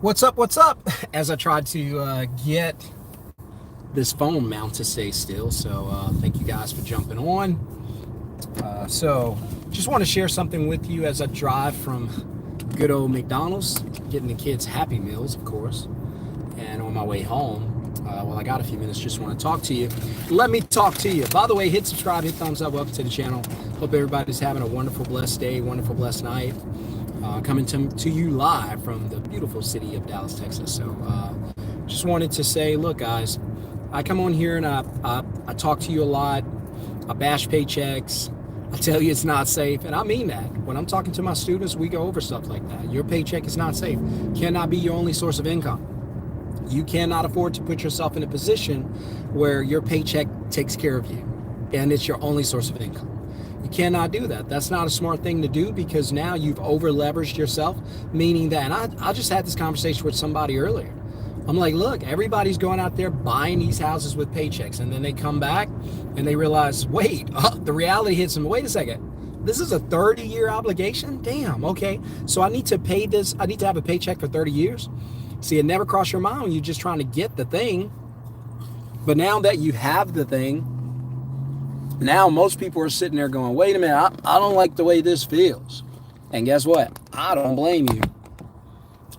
What's up? What's up? As I tried to get this phone mount to stay still, so thank you guys for jumping on. So just want to share something with you as I drive from good old McDonald's, getting the kids Happy Meals, of course, and on my way home. Well, I got a few minutes, just want to talk to you. Let me talk to you. By the way, hit subscribe, hit thumbs up, welcome to the channel. Hope everybody's having a wonderful, blessed day, wonderful, blessed night. Coming to you live from the beautiful city of Dallas, Texas. So just wanted to say, look, guys, I come on here and I talk to you a lot. I bash paychecks. I tell you it's not safe, and I mean that. When I'm talking to my students, we go over stuff like that. Your paycheck is not safe. Cannot be your only source of income. You cannot afford to put yourself in a position where your paycheck takes care of you, and it's your only source of income. You cannot do that. That's not a smart thing to do, because now you've over leveraged yourself, meaning that, and I just had this conversation with somebody earlier. I'm like, look, everybody's going out there buying these houses with paychecks, and then they come back and they realize, wait, the reality hits them. Wait a second. This is a 30-year obligation? Damn, okay. So I need to pay this. I need to have a paycheck for 30 years. See, it never crossed your mind when you're just trying to get the thing. But now that you have the thing, now most people are sitting there going, wait a minute, I don't like the way this feels. And guess what? I don't blame you.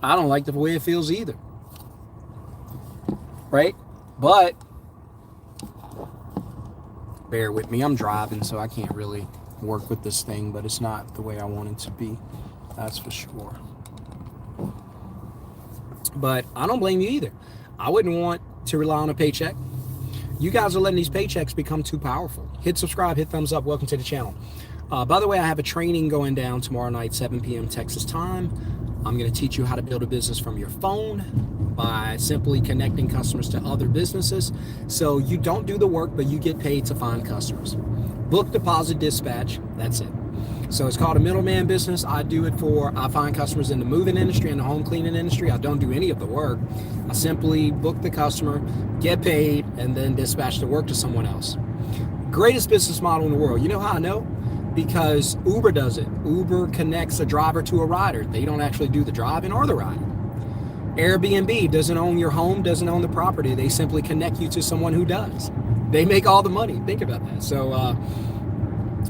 I don't like the way it feels either. Right? But bear with me. I'm driving, so I can't really work with this thing, but it's not the way I want it to be. That's for sure. But I don't blame you either. I wouldn't want to rely on a paycheck. You guys are letting these paychecks become too powerful. Hit subscribe, hit thumbs up. Welcome to the channel. By the way, I have a training going down tomorrow night, 7 p.m. Texas time. I'm going to teach you how to build a business from your phone by simply connecting customers to other businesses. So you don't do the work, but you get paid to find customers. Book, deposit, dispatch. That's it. So it's called a middleman business. I find customers in the moving industry and the home cleaning industry. I don't do any of the work. I simply book the customer, get paid, and then dispatch the work to someone else. Greatest business model in the world. You know how I know? Because Uber does it. Uber connects a driver to a rider. They don't actually do the driving or the riding. Airbnb doesn't own your home, doesn't own the property. They simply connect you to someone who does. They make all the money. Think about that. So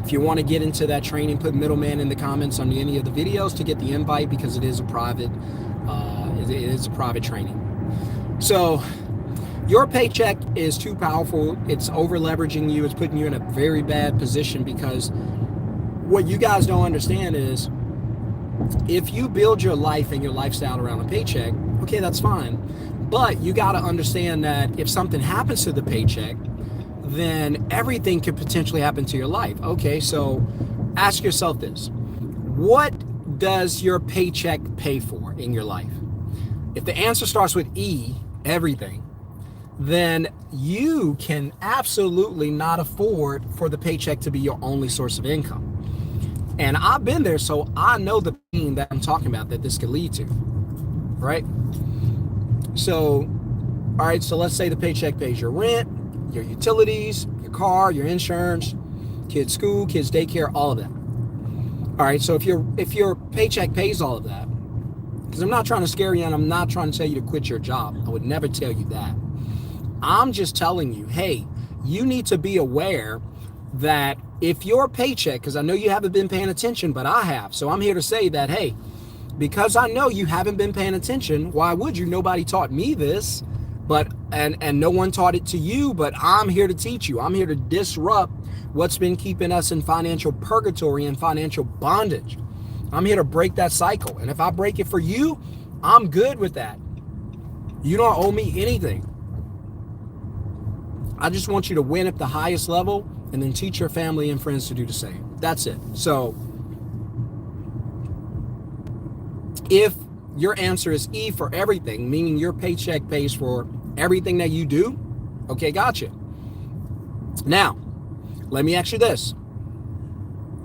if you want to get into that training, put middleman in the comments on any of the videos to get the invite, because it is a private training. So your paycheck is too powerful. It's over leveraging you. It's putting you in a very bad position, because what you guys don't understand is, if you build your life and your lifestyle around a paycheck, okay, that's fine. But you got to understand that if something happens to the paycheck, then everything could potentially happen to your life. Okay, so ask yourself this. What does your paycheck pay for in your life? If the answer starts with E, everything, then you can absolutely not afford for the paycheck to be your only source of income. And I've been there, so I know the pain that I'm talking about that this could lead to, right? So, all right, so let's say the paycheck pays your rent, your utilities, your car, your insurance, kids' school, kids' daycare, all of that. All right, so if your paycheck pays all of that, because I'm not trying to scare you and I'm not trying to tell you to quit your job. I would never tell you that. I'm just telling you, hey, you need to be aware that if your paycheck, because I know you haven't been paying attention, but I have. So I'm here to say that, hey, because I know you haven't been paying attention, why would you? Nobody taught me this, and no one taught it to you, but I'm here to teach you. I'm here to disrupt what's been keeping us in financial purgatory and financial bondage. I'm here to break that cycle. And if I break it for you, I'm good with that. You don't owe me anything. I just want you to win at the highest level and then teach your family and friends to do the same. That's it. So if your answer is E for everything, meaning your paycheck pays for everything that you do, okay, gotcha. Now, let me ask you this.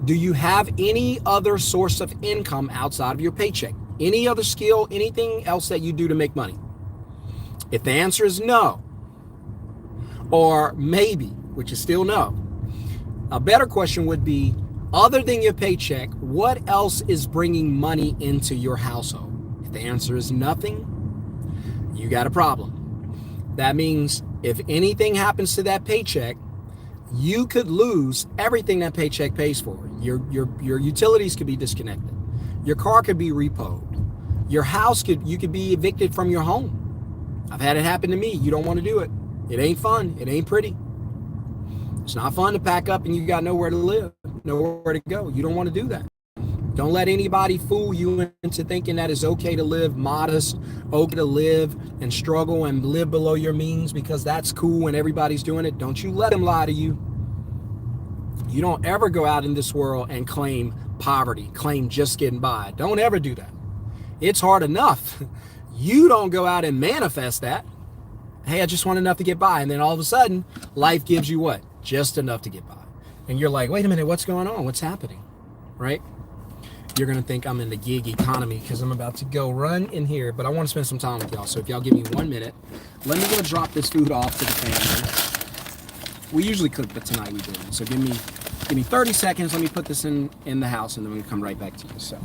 Do you have any other source of income outside of your paycheck? Any other skill, anything else that you do to make money? If the answer is no, or maybe, which is still no, a better question would be, other than your paycheck, what else is bringing money into your household? If the answer is nothing, you got a problem. That means if anything happens to that paycheck, you could lose everything that paycheck pays for. Your utilities could be disconnected. Your car could be repoed. Your house you could be evicted from your home. I've had it happen to me. You don't want to do it. It ain't fun. It ain't pretty. It's not fun to pack up and you got nowhere to live, nowhere to go. You don't want to do that. Don't let anybody fool you into thinking that it's okay to live modest, okay to live and struggle and live below your means because that's cool and everybody's doing it. Don't you let them lie to you. You don't ever go out in this world and claim poverty, claim just getting by. Don't ever do that. It's hard enough. You don't go out and manifest that. Hey, I just want enough to get by. And then all of a sudden, life gives you what? Just enough to get by. And you're like, wait a minute, what's going on? What's happening? Right? You're going to think I'm in the gig economy because I'm about to go run in here, but I want to spend some time with y'all. So if y'all give me 1 minute, let me go drop this food off to the family. We usually cook, but tonight we didn't. So give me 30 seconds. Let me put this in the house, and then we're going to come right back to you. So.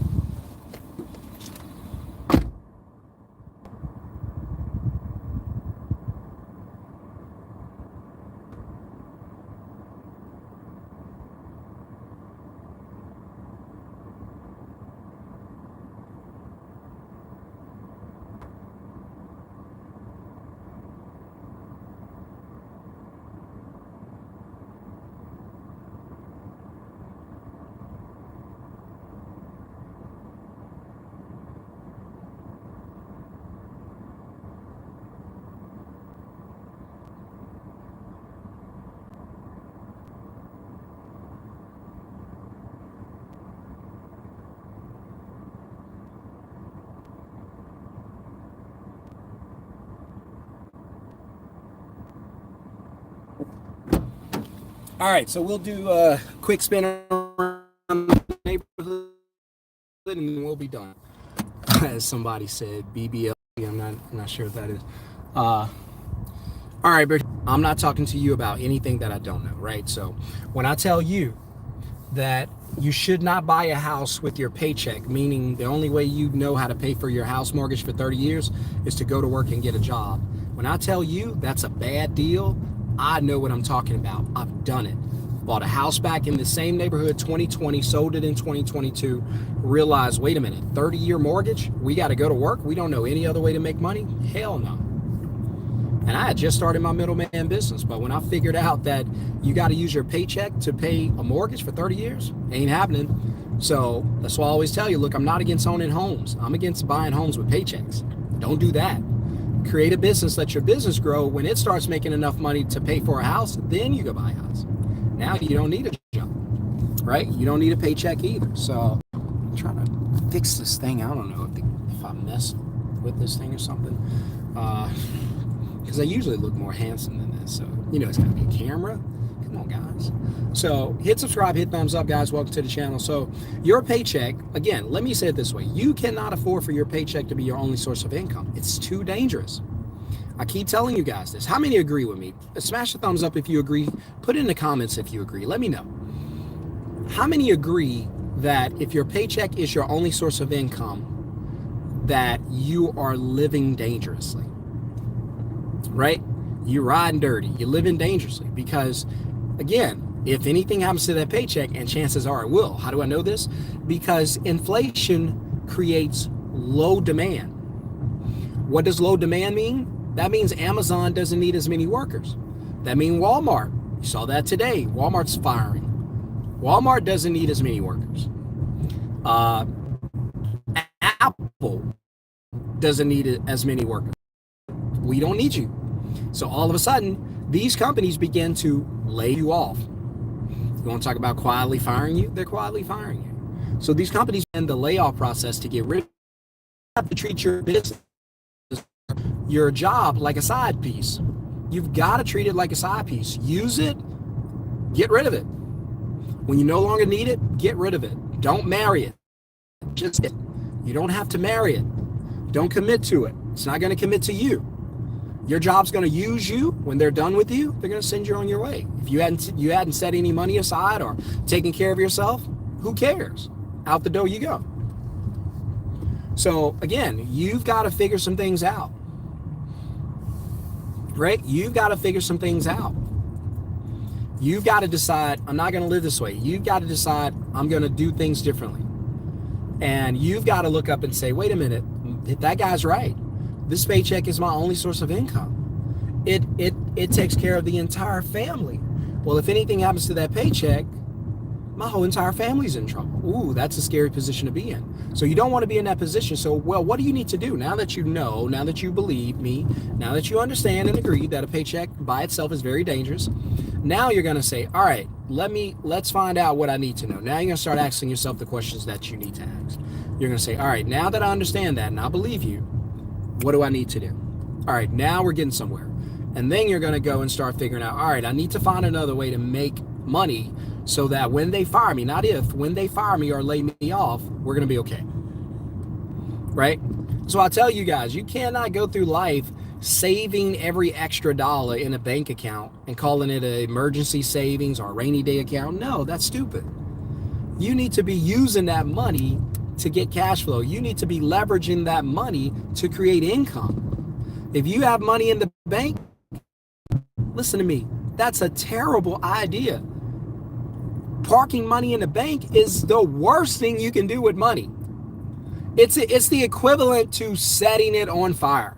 All right, so we'll do a quick spin around the neighborhood and then we'll be done. As somebody said, BBL. I'm not sure what that is. All right, but I'm not talking to you about anything that I don't know, right? So when I tell you that you should not buy a house with your paycheck, meaning the only way you know how to pay for your house mortgage for 30 years is to go to work and get a job. When I tell you that's a bad deal, I know what I'm talking about. I've done it. Bought a house back in the same neighborhood 2020, sold it in 2022, realized, wait a minute, 30-year mortgage? We got to go to work? We don't know any other way to make money? Hell no. And I had just started my middleman business, but when I figured out that you got to use your paycheck to pay a mortgage for 30 years, ain't happening. So that's why I always tell you, look, I'm not against owning homes. I'm against buying homes with paychecks. Don't do that. Create a business, let your business grow. When it starts making enough money to pay for a house, then you go buy a house. Now you don't need a job, right? You don't need a paycheck either. So I'm trying to fix this thing. I don't know if I messed with this thing or something. Because I usually look more handsome than this. So, it's got to be a camera. Come on, guys. So hit subscribe, hit thumbs up, guys. Welcome to the channel. So your paycheck, again, let me say it this way. You cannot afford for your paycheck to be your only source of income. It's too dangerous. I keep telling you guys this. How many agree with me? Smash the thumbs up if you agree. Put in the comments if you agree. Let me know. How many agree that if your paycheck is your only source of income, that you are living dangerously? Right? You're riding dirty. You're living dangerously because, again, if anything happens to that paycheck, and chances are it will. How do I know this? Because inflation creates low demand. What does low demand mean? That means Amazon doesn't need as many workers. That means Walmart. You saw that today. Walmart's firing. Walmart doesn't need as many workers. Apple doesn't need as many workers. We don't need you. So all of a sudden, these companies begin to lay you off. You want to talk about quietly firing you? They're quietly firing you. So these companies end the layoff process to get rid of you. You have to treat your business, your job, like a side piece. You've got to treat it like a side piece. Use it, get rid of it. When you no longer need it, get rid of it. Don't marry it. Just it. You don't have to marry it. Don't commit to it. It's not going to commit to you. Your job's going to use you. When they're done with you, they're going to send you on your way. If you hadn't set any money aside or taken care of yourself, who cares? Out the door you go. So again, you've got to figure some things out. Right? You've got to figure some things out. You've got to decide, I'm not going to live this way. You've got to decide, I'm going to do things differently. And you've got to look up and say, wait a minute, that guy's right. This paycheck is my only source of income. It takes care of the entire family. Well, if anything happens to that paycheck, my whole entire family's in trouble. Ooh, that's a scary position to be in. So you don't want to be in that position. So, well, what do you need to do? Now that you know, now that you believe me, now that you understand and agree that a paycheck by itself is very dangerous, now you're going to say, all right, let's find out what I need to know. Now you're going to start asking yourself the questions that you need to ask. You're going to say, all right, now that I understand that and I believe you, what do I need to do? All right, now we're getting somewhere. And then you're going to go and start figuring out, all right, I need to find another way to make money so that when they fire me, not if, when they fire me or lay me off, we're going to be okay. Right? So I tell you guys, you cannot go through life saving every extra dollar in a bank account and calling it an emergency savings or a rainy day account. No, that's stupid. You need to be using that money to get cash flow. You need to be leveraging that money to create income. If you have money in the bank, listen to me, that's a terrible idea. Parking money in the bank is the worst thing you can do with money. It's the equivalent to setting it on fire.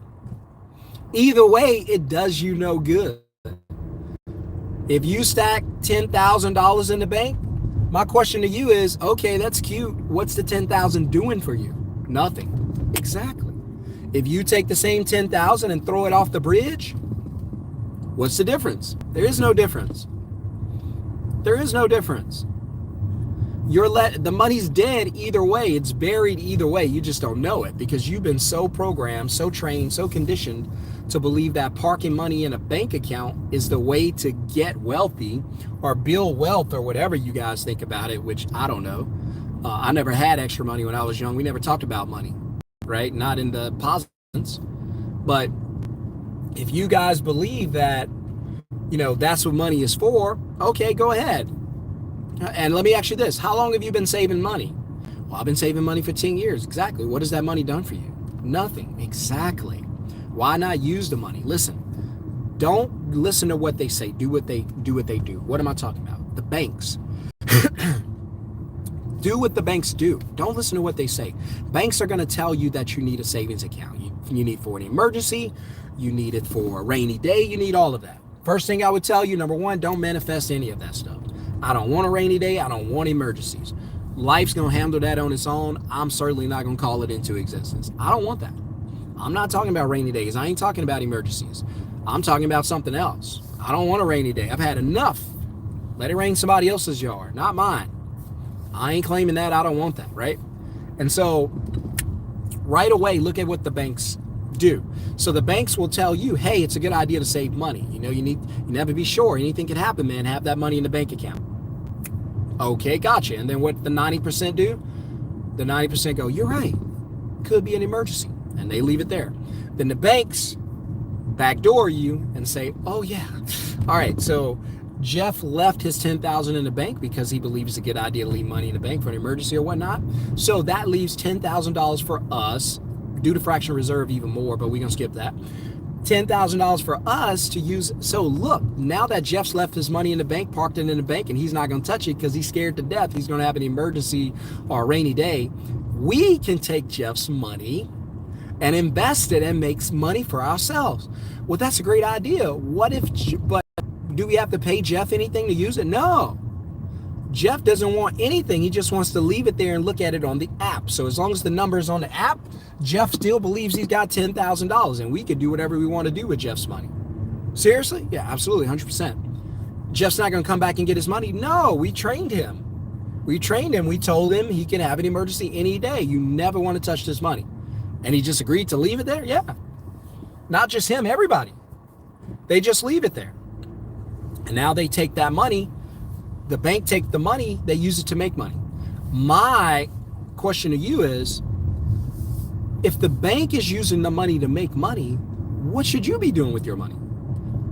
Either way, it does you no good. If you stack $10,000 in the bank, my question to you is, okay, that's cute. What's the $10,000 doing for you? Nothing. Exactly. If you take the same $10,000 and throw it off the bridge, what's the difference? There is no difference. There is no difference. The money's dead either way. It's buried either way. You just don't know it because you've been so programmed, so trained, so conditioned to believe that parking money in a bank account is the way to get wealthy or build wealth or whatever you guys think about it, which I don't know. I never had extra money when I was young. We never talked about money, right? Not in the positive sense. But if you guys believe that, that's what money is for, okay, go ahead. And let me ask you this. How long have you been saving money? Well, I've been saving money for 10 years. Exactly. What has that money done for you? Nothing. Exactly. Why not use the money? Listen, don't listen to what they say. Do what they do. What am I talking about? The banks. Do what the banks do. Don't listen to what they say. Banks are going to tell you that you need a savings account. You need for an emergency. You need it for a rainy day. You need all of that. First thing I would tell you, number one, don't manifest any of that stuff. I don't want a rainy day. I don't want emergencies. Life's going to handle that on its own. I'm certainly not going to call it into existence. I don't want that. I'm not talking about rainy days. I ain't talking about emergencies. I'm talking about something else. I don't want a rainy day. I've had enough. Let it rain somebody else's yard, not mine. I ain't claiming that. I don't want that, right? And so right away, look at what the banks do. So the banks will tell you, hey, it's a good idea to save money. You never be sure. Anything could happen, man. Have that money in the bank account. Okay, gotcha. And then what the 90% do? The 90% go, you're right. Could be an emergency. And they leave it there. Then the banks backdoor you and say, oh yeah. All right, so Jeff left his $10,000 in the bank because he believes it's a good idea to leave money in the bank for an emergency or whatnot. So that leaves $10,000 for us, due to fractional reserve even more, but we're going to skip that. $10,000 for us to use. So look, now that Jeff's left his money in the bank, parked it in the bank, and he's not going to touch it because he's scared to death he's going to have an emergency or a rainy day, we can take Jeff's money and invest it and make money for ourselves. Well, that's a great idea. But do we have to pay Jeff anything to use it? No. Jeff doesn't want anything. He just wants to leave it there and look at it on the app. So as long as the number is on the app, Jeff still believes he's got $10,000 and we can do whatever we want to do with Jeff's money. Seriously? Yeah, absolutely, 100%. Jeff's not going to come back and get his money. No, we trained him. We told him he can have an emergency any day. You never want to touch this money. And he just agreed to leave it there? Yeah. Not just him, everybody. They just leave it there. And now they take that money. The bank take the money, they use it to make money. My question to you is, if the bank is using the money to make money, what should you be doing with your money?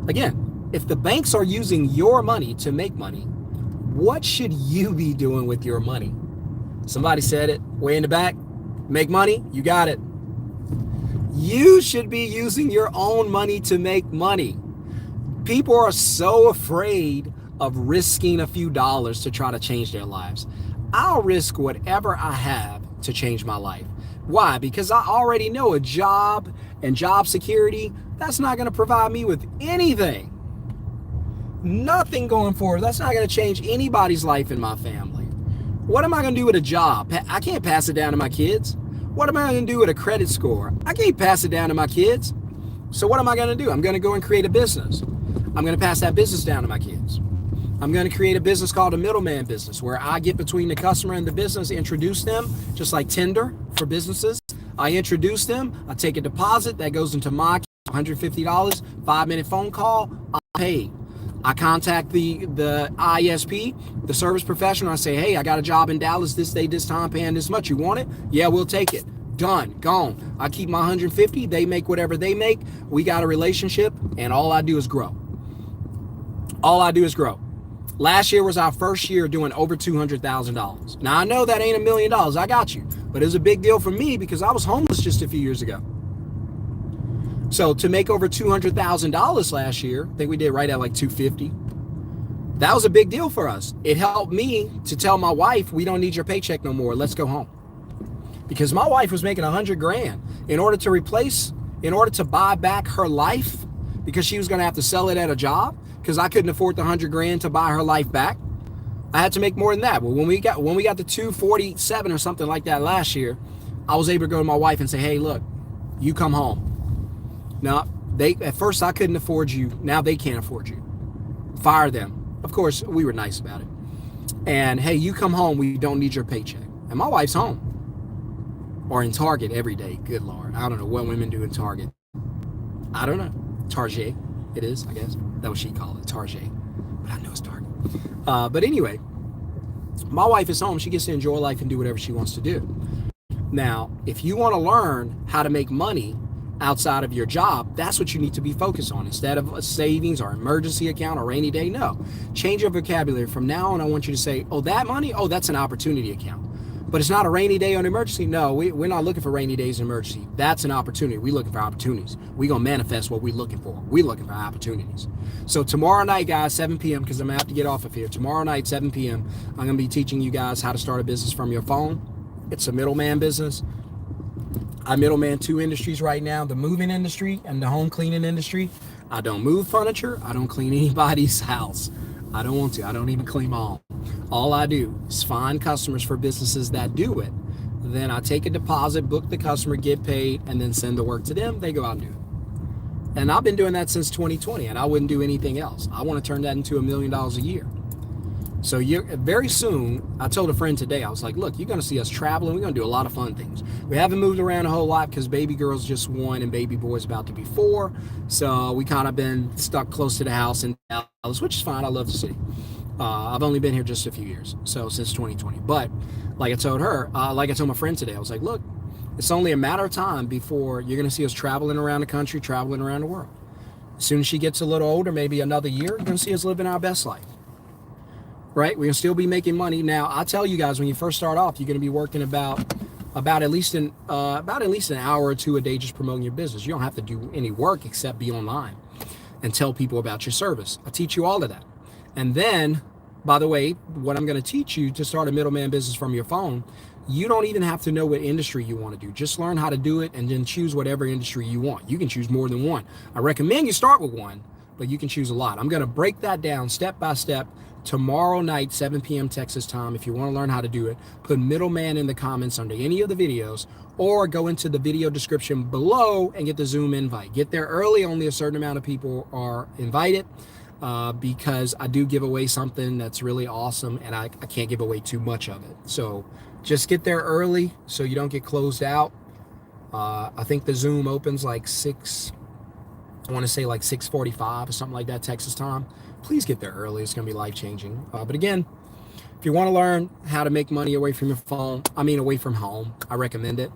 Again, if the banks are using your money to make money, what should you be doing with your money? Somebody said it way in the back. Make money, you got it. You should be using your own money to make money. People are so afraid of risking a few dollars to try to change their lives. I'll risk whatever I have to change my life. Why? Because I already know a job and job security, that's not going to provide me with anything. Nothing going forward. That's not going to change anybody's life in my family. What am I going to do with a job? I can't pass it down to my kids. What am I going to do with a credit score? I can't pass it down to my kids. So what am I going to do? I'm going to go and create a business. I'm going to pass that business down to my kids. I'm going to create a business called a Middleman business, where I get between the customer and the business, introduce them, just like Tinder for businesses. I introduce them, I take a deposit that goes into my $150, 5-minute phone call, I pay. I contact the ISP, the service professional. I say, hey, I got a job in Dallas this day, this time, paying this much. You want it? Yeah, we'll take it. Done, gone. I keep my 150. They make whatever they make. We got a relationship, and all I do is grow. All I do is grow. Last year was our first year doing over $200,000. Now, I know that ain't $1 million. I got you. But it was a big deal for me because I was homeless just a few years ago. So to make over $200,000 last year, I think we did right at like 250. That was a big deal for us. It helped me to tell my wife, we don't need your paycheck no more. Let's go home. Because my wife was making $100,000 in order to buy back her life, because she was going to have to sell it at a job, because I couldn't afford the $100,000 to buy her life back. I had to make more than that. Well, when we got to 247 or something like that last year, I was able to go to my wife and say, hey, look, you come home. Now, at first I couldn't afford you. Now they can't afford you. Fire them. Of course, we were nice about it. And hey, you come home. We don't need your paycheck. And my wife's home. Or in Target every day. Good Lord. I don't know what women do in Target. I don't know. Target. It is, I guess. That's what she called it. Target. But I know it's Target. But anyway, my wife is home. She gets to enjoy life and do whatever she wants to do. Now, if you want to learn how to make money outside of your job, that's what you need to be focused on. Instead of a savings or emergency account or rainy day, no. Change your vocabulary. From now on, I want you to say, oh, that money? Oh, that's an opportunity account. But it's not a rainy day or an emergency. No, we're not looking for rainy days and emergency. That's an opportunity. We're looking for opportunities. We're going to manifest what we're looking for. We're looking for opportunities. So tomorrow night, guys, 7 p.m., because I'm going to have to get off of here. Tomorrow night, 7 p.m., I'm going to be teaching you guys how to start a business from your phone. It's a middleman business. I middleman 2 industries right now, the moving industry and the home cleaning industry. I don't move furniture. I don't clean anybody's house. I don't want to. I don't even clean my own. All I do is find customers for businesses that do it. Then I take a deposit, book the customer, get paid, and then send the work to them. They go out and do it. And I've been doing that since 2020, and I wouldn't do anything else. I want to turn that into $1 million a year. So very soon, I told a friend today, I was like, look, you're going to see us traveling. We're going to do a lot of fun things. We haven't moved around a whole lot because baby girl's just 1 and baby boy's about to be 4. So we kind of been stuck close to the house in Dallas, which is fine. I love the city. I've only been here just a few years, so since 2020. But like I told her, like I told my friend today, I was like, look, it's only a matter of time before you're going to see us traveling around the country, traveling around the world. As soon as she gets a little older, maybe another year, you're going to see us living our best life. Right? We're going to still be making money. Now, I'll tell you guys, when you first start off, you're going to be working about at least an hour or 2 a day just promoting your business. You don't have to do any work except be online and tell people about your service. I teach you all of that. And then, by the way, what I'm going to teach you to start a middleman business from your phone, you don't even have to know what industry you want to do. Just learn how to do it and then choose whatever industry you want. You can choose more than one. I recommend you start with one, but you can choose a lot. I'm going to break that down step by step tomorrow night, 7 p.m. Texas time. If you want to learn how to do it, put middleman in the comments under any of the videos, or go into the video description below and get the Zoom invite. Get there early. Only a certain amount of people are invited because I do give away something that's really awesome, and I can't give away too much of it. So just get there early so you don't get closed out. I think the Zoom opens like 6:45 or something like that Texas time. Please get there early. It's going to be life-changing. But again, if you want to learn how to make money away from your phone, away from home, I recommend it.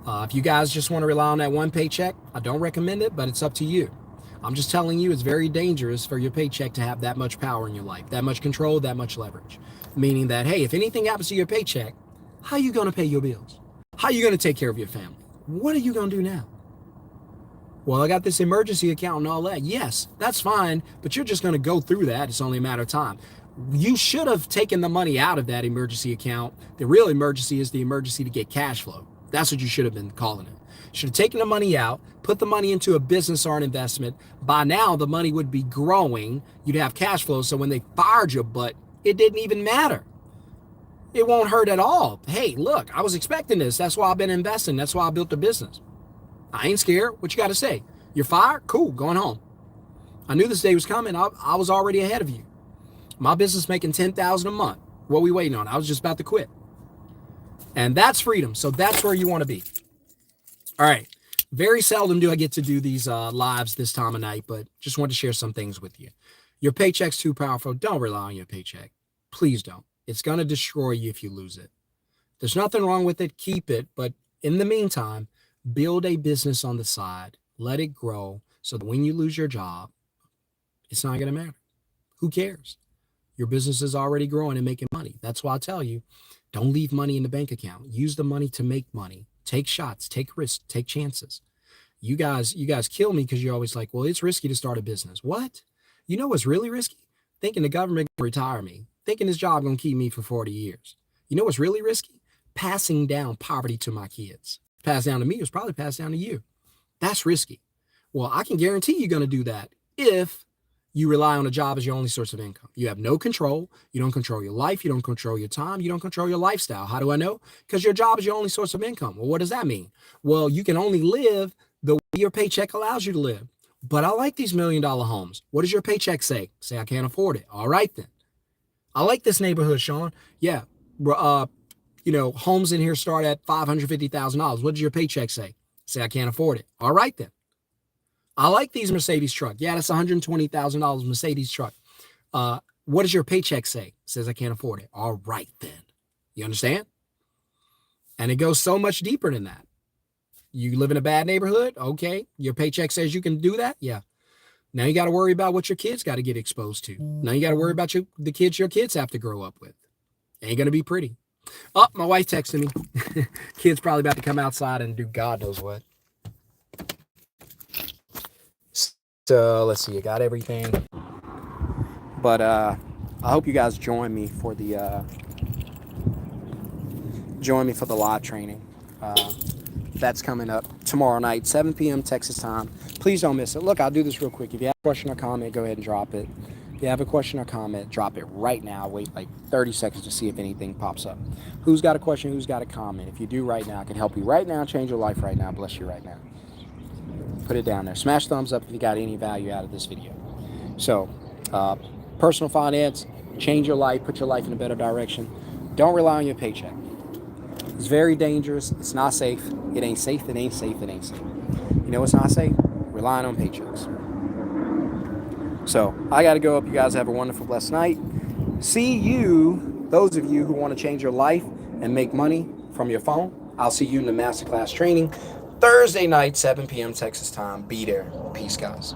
If you guys just want to rely on that one paycheck, I don't recommend it, but it's up to you. I'm just telling you, it's very dangerous for your paycheck to have that much power in your life, that much control, that much leverage. Meaning that, hey, if anything happens to your paycheck, how are you going to pay your bills? How are you going to take care of your family? What are you going to do now? Well, I got this emergency account and all that. Yes, that's fine, but you're just going to go through that. It's only a matter of time. You should have taken the money out of that emergency account. The real emergency is the emergency to get cash flow. That's what you should have been calling it. Should have taken the money out, put the money into a business or an investment. By now, the money would be growing. You'd have cash flow. So when they fired your butt, it didn't even matter. It won't hurt at all. Hey, look, I was expecting this. That's why I've been investing. That's why I built the business. I ain't scared. What you got to say? You're fired? Cool, going home. I knew this day was coming. I was already ahead of you. My business making $10,000 a month. What are we waiting on? I was just about to quit. And that's freedom. So that's where you want to be. All right. Very seldom do I get to do these lives this time of night, but just want to share some things with you. Your paycheck's too powerful. Don't rely on your paycheck. Please don't. It's going to destroy you if you lose it. There's nothing wrong with it. Keep it. But in the meantime, build a business on the side. Let it grow so that when you lose your job, it's not going to matter. Who cares? Your business is already growing and making money. That's why I tell you, don't leave money in the bank account. Use the money to make money. Take shots, take risks, take chances. You guys kill me because you're always like, well, it's risky to start a business. What? You know what's really risky? Thinking the government can retire me. Thinking this job going to keep me for 40 years. You know what's really risky? Passing down poverty to my kids. Passed down to me, it was probably passed down to you. That's risky. Well, I can guarantee you're going to do that if you rely on a job as your only source of income. You have no control. You don't control your life. You don't control your time. You don't control your lifestyle. How do I know? Because your job is your only source of income. Well, what does that mean? Well, you can only live the way your paycheck allows you to live. But I like these $1 million homes. What does your paycheck say? Say, I can't afford it. All right, then. I like this neighborhood, Sean. Yeah. Homes in here start at $550,000. What does your paycheck say? Say, I can't afford it. All right, then. I like these Mercedes truck. Yeah, that's $120,000 Mercedes truck. What does your paycheck say? Says I can't afford it. All right, then. You understand? And it goes so much deeper than that. You live in a bad neighborhood? Okay. Your paycheck says you can do that? Yeah. Now you got to worry about what your kids got to get exposed to. Now you got to worry about the kids your kids have to grow up with. Ain't going to be pretty. Oh, my wife texted me. Kid's probably about to come outside and do God knows what. So let's see, I got everything. But I hope you guys join me for the live training. That's coming up tomorrow night, 7 p.m. Texas time. Please don't miss it. Look, I'll do this real quick. If you have a question or comment, go ahead and drop it. If you have a question or comment, drop it right now. Wait like 30 seconds to see if anything pops up. Who's got a question? Who's got a comment? If you do right now, I can help you right now, change your life right now, bless you right now. Put it down there. Smash thumbs up if you got any value out of this video. So, personal finance, change your life, put your life in a better direction. Don't rely on your paycheck. It's very dangerous. It's not safe. It ain't safe. It ain't safe. It ain't safe. You know what's not safe? Relying on paychecks. So, I got to go up. You guys have a wonderful, blessed night. See you, those of you who want to change your life and make money from your phone. I'll see you in the masterclass training. Thursday night, 7 p.m. Texas time. Be there. Peace, guys.